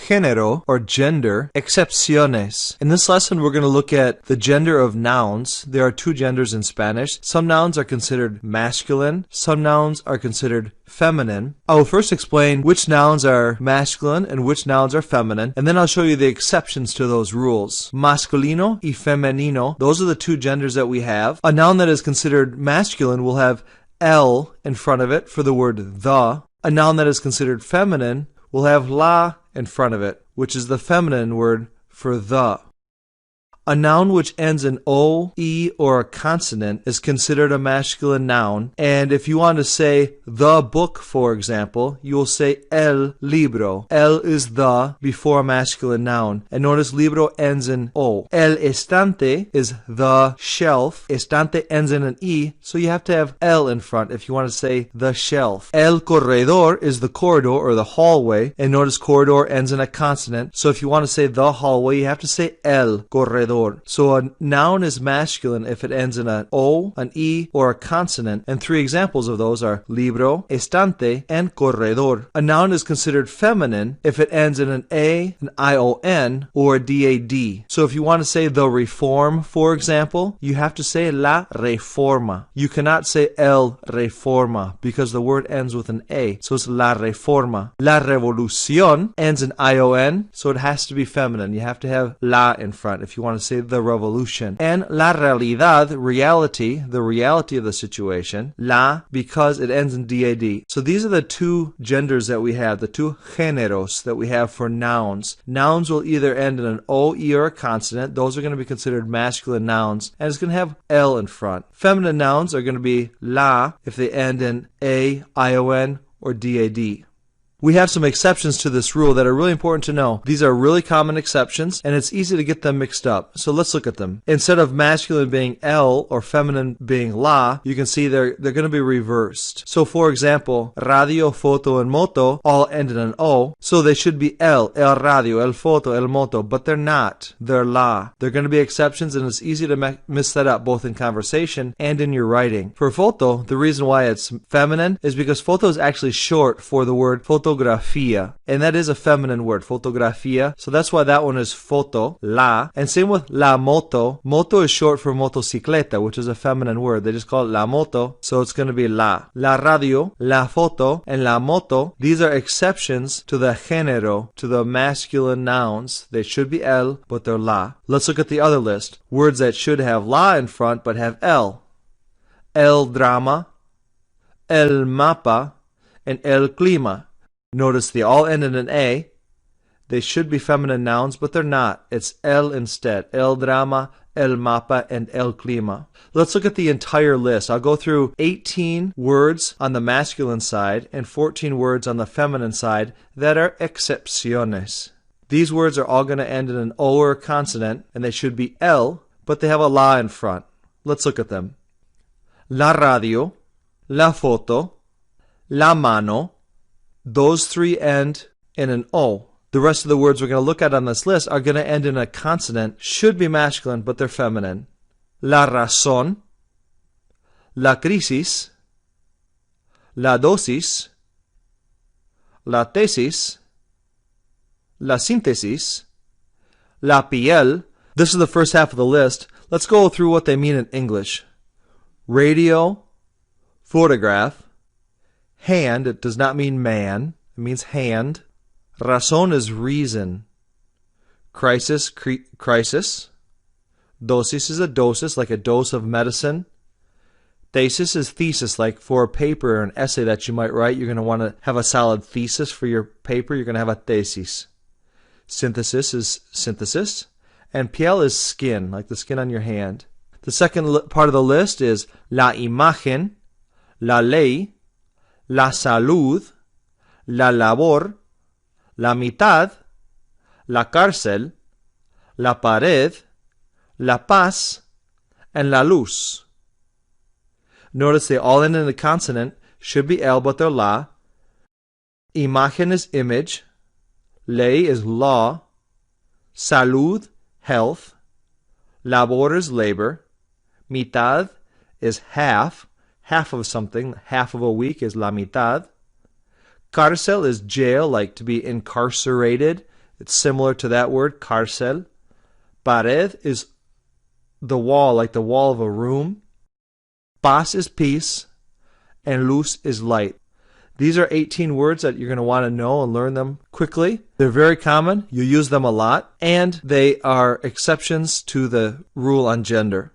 Género, or gender, excepciones. In this lesson, we're going to look at the gender of nouns. There are two genders in Spanish. Some nouns are considered masculine. Some nouns are considered feminine. I will first explain which nouns are masculine and which nouns are feminine, and then I'll show you the exceptions to those rules. Masculino y femenino, those are the two genders that we have. A noun that is considered masculine will have el in front of it for the word the. A noun that is considered feminine will have la in front of it, which is the feminine word for the. A noun which ends in O, E, or a consonant is considered a masculine noun, and if you want to say the book, for example, you will say el libro. El is the before a masculine noun, and notice libro ends in O. El estante is the shelf. Estante ends in an E, so you have to have el in front if you want to say the shelf. El corredor is the corridor or the hallway, and notice corridor ends in a consonant, so if you want to say the hallway, you have to say el corredor. So a noun is masculine if it ends in an O, an E, or a consonant, and three examples of those are libro, estante, and corredor. A noun is considered feminine if it ends in an A, an ION, or a DAD. So if you want to say the reform, for example, you have to say la reforma. You cannot say el reforma because the word ends with an A, so it's la reforma. La revolución ends in ION, so it has to be feminine. You have to have la in front if you want to say the revolution. And la realidad, reality, the reality of the situation, la, because it ends in DAD. So these are the two genders that we have, the two géneros that we have for nouns. Nouns will either end in an O, E, or a consonant. Those are going to be considered masculine nouns, and it's going to have L in front. Feminine nouns are going to be la if they end in A, ION, or DAD. We have some exceptions to this rule that are really important to know. These are really common exceptions, and it's easy to get them mixed up. So let's look at them. Instead of masculine being el or feminine being la, you can see they're going to be reversed. So for example, radio, foto, and moto all end in an O, so they should be el radio, el foto, el moto, but they're not. They're la. They're going to be exceptions, and it's easy to mess that up both in conversation and in your writing. For foto, the reason why it's feminine is because foto is actually short for the word fotografía, and that is a feminine word, fotografía, so that's why that one is foto, la, and same with la moto. Moto is short for motocicleta, which is a feminine word. They just call it la moto, so it's going to be la. La radio, la foto, and la moto, these are exceptions to the género, to the masculine nouns. They should be el, but they're la. Let's look at the other list. Words that should have la in front, but have el. El drama, el mapa, and el clima. Notice they all end in an A. They should be feminine nouns, but they're not. It's el instead. El drama, el mapa, and el clima. Let's look at the entire list. I'll go through 18 words on the masculine side and 14 words on the feminine side that are excepciones. These words are all going to end in an O or a consonant, and they should be el, but they have a la in front. Let's look at them. La radio, la foto, la mano. Those three end in an O. The rest of the words we're going to look at on this list are going to end in a consonant, should be masculine, but they're feminine. La razón, la crisis, la dosis, la tesis, la síntesis, la piel. This is the first half of the list. Let's go through what they mean in English. Radio, photograph, hand, it does not mean man, it means hand. Razón is reason. Crisis, crisis. Dosis is a dosis, like a dose of medicine. Thesis is thesis, like for a paper or an essay that you might write, you're going to want to have a solid thesis for your paper, you're going to have a thesis. Synthesis is synthesis. And piel is skin, like the skin on your hand. The second part of the list is la imagen, la ley, la salud, la labor, la mitad, la cárcel, la pared, la paz, and la luz. Notice they all end in a consonant, should be L, but they're la. Imagen is image, ley is law, salud, health, labor is labor, mitad is half. Half of something. Half of a week is la mitad. Cárcel is jail, like to be incarcerated. It's similar to that word, cárcel. Pared is the wall, like the wall of a room. Paz is peace. And luz is light. These are 18 words that you're going to want to know and learn them quickly. They're very common. You use them a lot. And they are exceptions to the rule on gender.